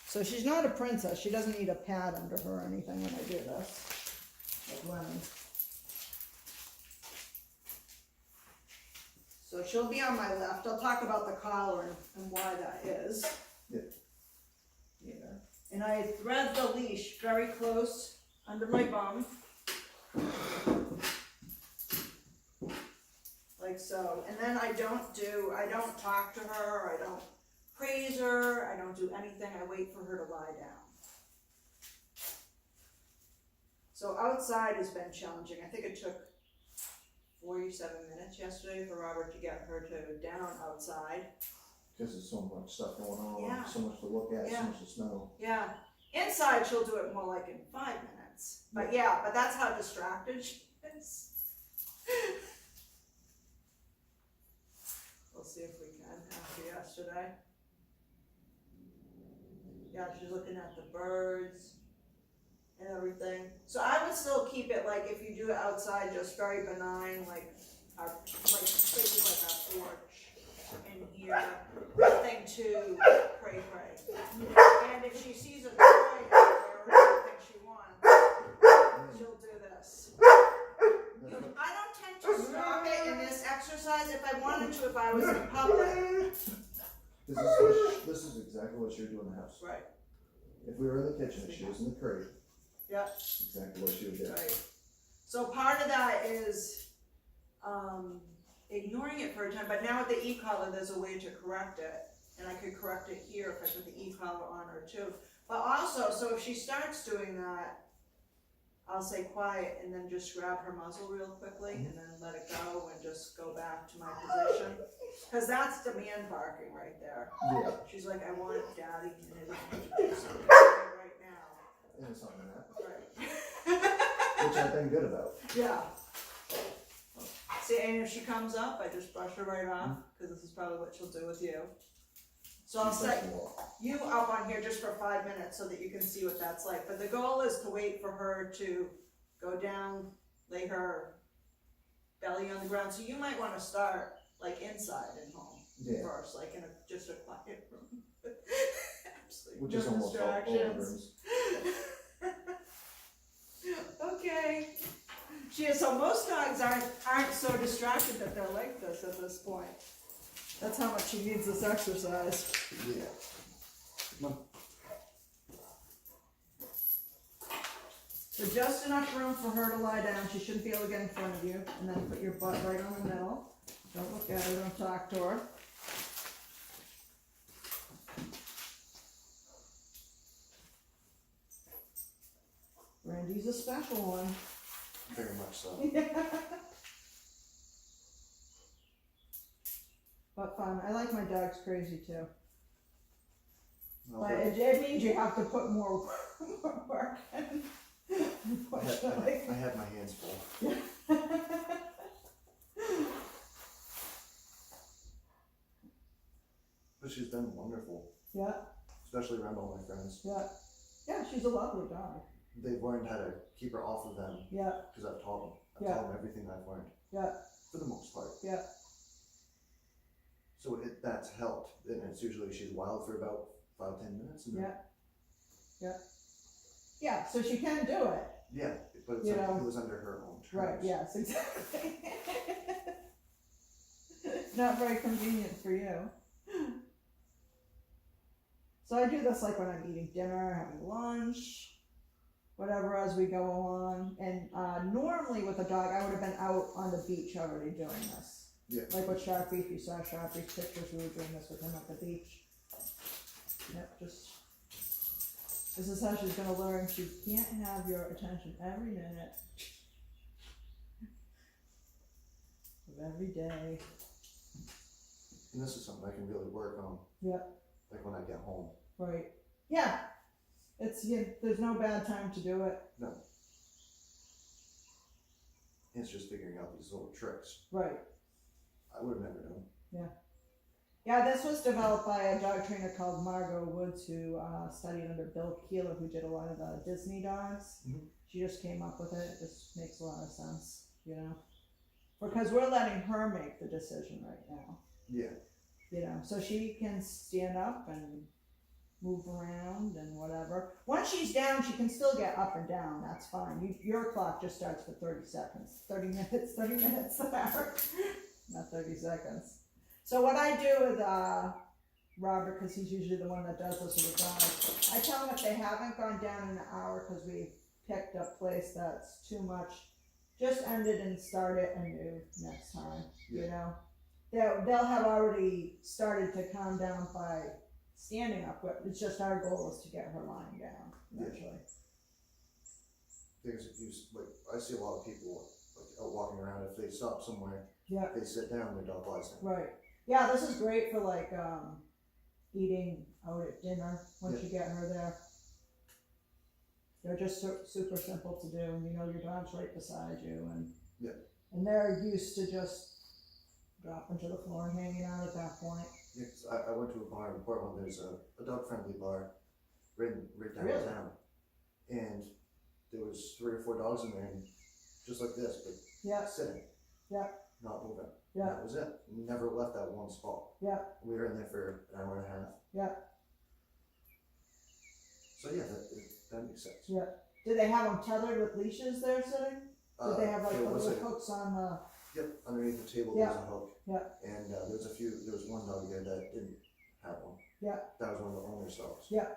So she's not a princess. She doesn't need a pad under her or anything when I do this. Like Lemon. So she'll be on my left. I'll talk about the collar and why that is. Yeah. Here. And I thread the leash very close under my bum. Like so. And then I don't talk to her, I don't praise her, I don't do anything, I wait for her to lie down. So outside has been challenging. I think it took 47 minutes yesterday for Robert to get her to down outside. Because there's so much stuff going on, Yeah. so much to look at, Yeah. so much to smell. Yeah. Inside she'll do it more like in 5 minutes. But yeah, but that's how distracted she is. We'll see if we can after yesterday. Yeah, she's looking at the birds and everything. So I would still keep it like if you do it outside, just very benign, like places like our porch in here. Nothing too cray. And if she sees a toy out there or something she wants, she'll do this. I don't tend to stop it in this exercise. If I wanted to, if I was in public. This is exactly what she would do in the house. Right. If we were in the kitchen and she was in the crate, Yep. exactly what she would do. Right. So part of that is ignoring it for a time, but now with the e-collar, there's a way to correct it. And I could correct it here if I put the e-collar on her too. But also, so if she starts doing that, I'll say quiet and then just grab her muzzle real quickly and then let it go and just go back to my position. Because that's demand barking right there. Yeah. She's like, I want daddy to do something right now. And something like that. Right. Which I've been good about. Yeah. See, and if she comes up, I just brush her right off, because this is probably what she'll do with you. So I'll set you up on here just for 5 minutes so that you can see what that's like. But the goal is to wait for her to go down, lay her belly on the ground. So you might want to start like inside and home first, like in just a quiet room. Absolutely. Which is almost all the rooms. Okay. So most dogs aren't so distracted that they're like this at this point. That's how much she needs this exercise. Yeah. So just enough room for her to lie down. She shouldn't be able to get in front of you. And then put your butt right on the middle. Don't look at her, don't talk to her. Brandy's a special one. Very much so. But fun. I like my dogs crazy too. No, But it means you have to put more work in. Unfortunately. I had my hands full. But she's been wonderful. Yeah. Especially around all my friends. Yeah. Yeah, she's a lovely dog. They've learned how to keep her off of them. Yeah. Because I've taught them. I've taught them everything I've learned. Yeah. For the most part. Yeah. So that's helped. And it's usually she's wild for about 5-10 minutes. And Yeah. Yeah. Yeah, so she can do it. Yeah, but it's it was under her own terms. Right, yes, exactly. Not very convenient for you. So I do this like when I'm eating dinner, having lunch, whatever as we go along. And normally with a dog, I would have been out on the beach already doing this. Yeah. Like with Shark Beef, you saw Shark Beef's pictures, we were doing this with him at the beach. Yep, this is how she's going to learn. She can't have your attention every minute of every day. And this is something I can really work on. Yep. Like when I get home. Right. Yeah. There's no bad time to do it. No. It's just figuring out these little tricks. Right. I would have never known. Yeah. Yeah, this was developed by a dog trainer called Margot Woods, who studied under Bill Keeler, who did a lot of the Disney dogs. Mm-hmm. She just came up with it. It just makes a lot of sense, because we're letting her make the decision right now. Yeah. So she can stand up and move around and whatever. Once she's down, she can still get up and down, that's fine. Your clock just starts for 30 seconds, 30 minutes, an hour, not 30 seconds. So what I do with, Robert, cause he's usually the one that does this with the dogs, I tell them if they haven't gone down in an hour, cause we've picked a place that's too much, just end it and start it anew next time, you know? They'll have already started to calm down by standing up, but it's just our goal is to get her lying down eventually. Things if you, like, I see a lot of people, like, out walking around, if they stop somewhere, Yeah, they sit down, their dog lies down. right. Yeah, this is great for like, eating out at dinner, once you get her there. They're just super simple to do, and you know your dog's right beside you, and and they're used to just dropping to the floor and hanging out at that point. Yeah, 'cause I went to a bar in Portland, there's a dog-friendly bar right Really? downtown. And there was 3 or 4 dogs in there, and just like this, but Yeah, sitting. Yeah. Not moving. Yeah. And that was it. Never left that one spot. Yeah. We were in there for an hour and a half. Yeah. So yeah, that makes sense. Yeah. Do they have them tethered with leashes there sitting? Did they have like the there was little hooks on the? Yep, underneath the table Yeah. there's a hook. Yeah. And there was one dog there that didn't have one. Yeah. That was one of the owner's dogs. Yeah.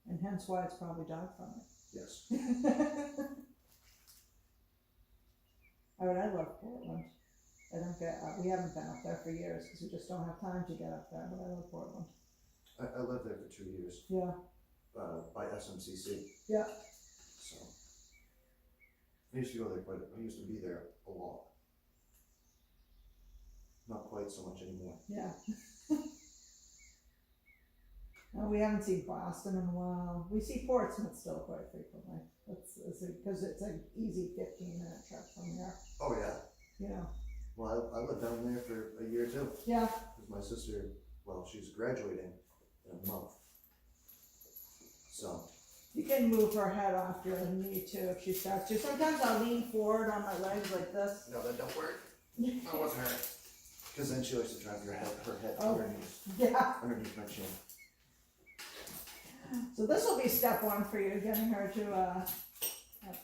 And hence why it's probably dog friendly. Yes. I mean, I love Portland. I don't get, we haven't been up there for years because we just don't have time to get up there, but I love Portland. I lived there for 2 years. Yeah. By SMCC. Yeah. So I used to go there I used to be there a lot. Not quite so much anymore. Yeah. No, we haven't seen Boston in a while. We see Portsmouth still quite frequently. Because it's an easy 15-minute trip from there. Oh yeah. You know. Well, I lived down there for a year too. Yeah. Because my sister, well, she's graduating in a month. So. You can move her head off your knee too if she starts to. Sometimes I'll lean forward on my legs like this. No, that don't work. That wasn't her. Because then she likes to drive her head Oh. underneath my chin. So this will be step one for you, getting her to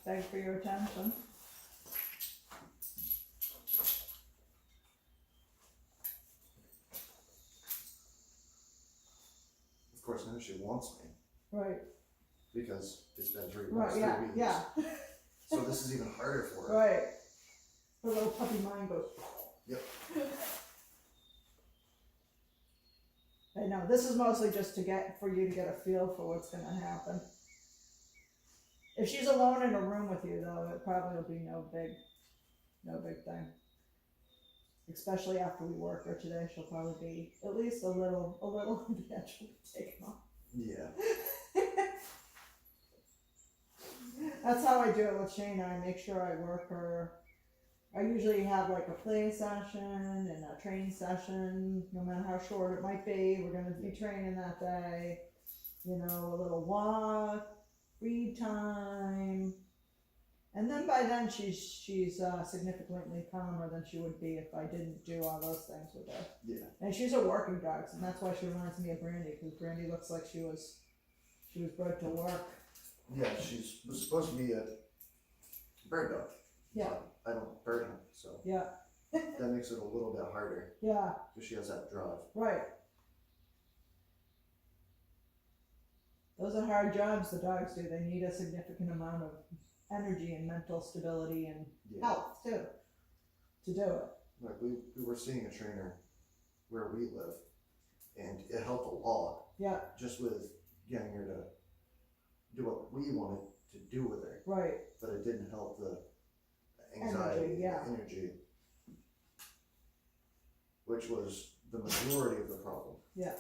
beg for your attention. Of course, now she wants me. Right. Because it's been 3 weeks. Right. 3 Yeah. weeks. Yeah. So this is even harder for her. Right. Her little puppy mind goes. Yep. I know, this is mostly just for you to get a feel for what's gonna happen. If she's alone in a room with you though, it probably will be no big thing. Especially after we work her today, she'll probably be at least a little the edge will be taken off. Yeah. That's how I do it with Shayna. I make sure I work her. I usually have like a play session and a train session, no matter how short it might be. We're going to be training that day. You know, a little walk, read time. And then by then she's significantly calmer than she would be if I didn't do all those things with her. Yeah. And she's a working dog, and that's why she reminds me of Brandy, because Brandy looks like she was bred to work. Yeah, was supposed to be a bird dog. Yeah. But I don't bird hunt, so Yeah. that makes it a little bit harder. Yeah. Because she has that drive. Right. Those are hard jobs the dogs do. They need a significant amount of energy and mental stability and health too to do it. Like we were seeing a trainer where we live, and it helped a lot. Yeah. Just with getting her to do what we wanted to do with her. Right. But it didn't help the anxiety, energy, which was the majority of the problem. Yeah.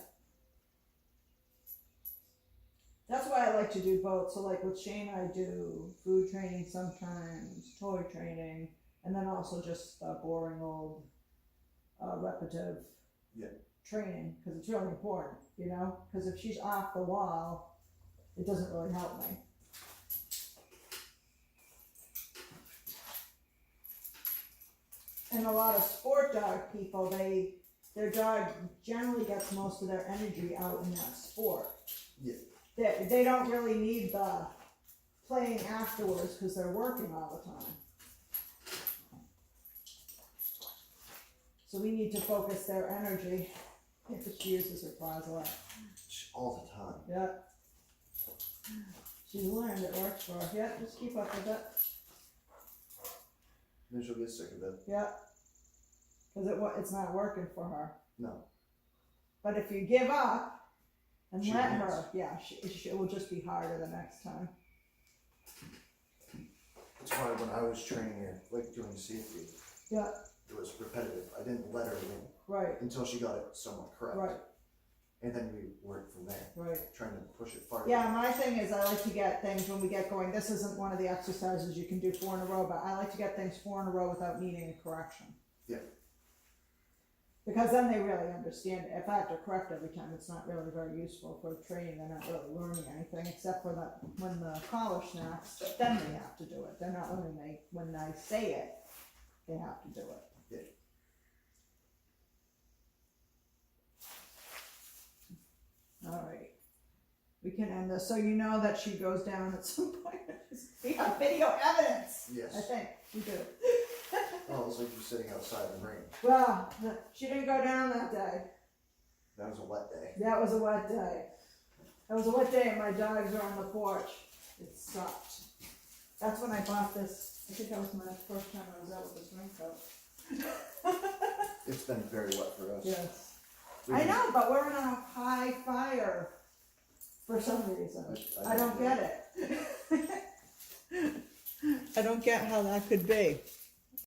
That's why I like to do both. So like with Shane, I do food training sometimes, toy training, and then also just boring old repetitive training, because it's really important, you know, because if she's off the wall, it doesn't really help me. And a lot of sport dog people, they their dog generally gets most of their energy out in that sport. Yeah. They don't really need the playing afterwards because they're working all the time. So we need to focus their energy. If she uses her paws a lot. All the time. Yeah. She's learned it works for her. Yeah, just keep up with it. Then she'll get sick of it. Yeah. Because it's not working for her. No. But if you give up and She let wins. her, yeah, it will just be harder the next time. That's why when I was training her, like doing safety, Yeah. it was repetitive. I didn't let her win Right. until she got it somewhat correct. Right. And then we worked from there, Right. trying to push it farther. Yeah, my thing is I like to get things when we get going. This isn't one of the exercises you can do 4 in a row, but I like to get things 4 in a row without needing a correction. Yeah. Because then they really understand it. If I have to correct every time, it's not really very useful for training. They're not really learning anything except for that when the collar snaps, then they have to do it. They're not learning when I say it, they have to do it. Yeah. All right. We can end this. So you know that she goes down at some point. We have video evidence. Yes. I think we do. Oh, it was like you sitting outside in the rain. Well, she didn't go down that day. That was a wet day. That was a wet day. That was a wet day and my dogs were on the porch. It sucked. That's when I bought this. I think that was my first time I was out with this raincoat. It's been very wet for us. Yes. We I didn't- know, but we're in a high fire for some reason. I don't get it. I don't get how that could be.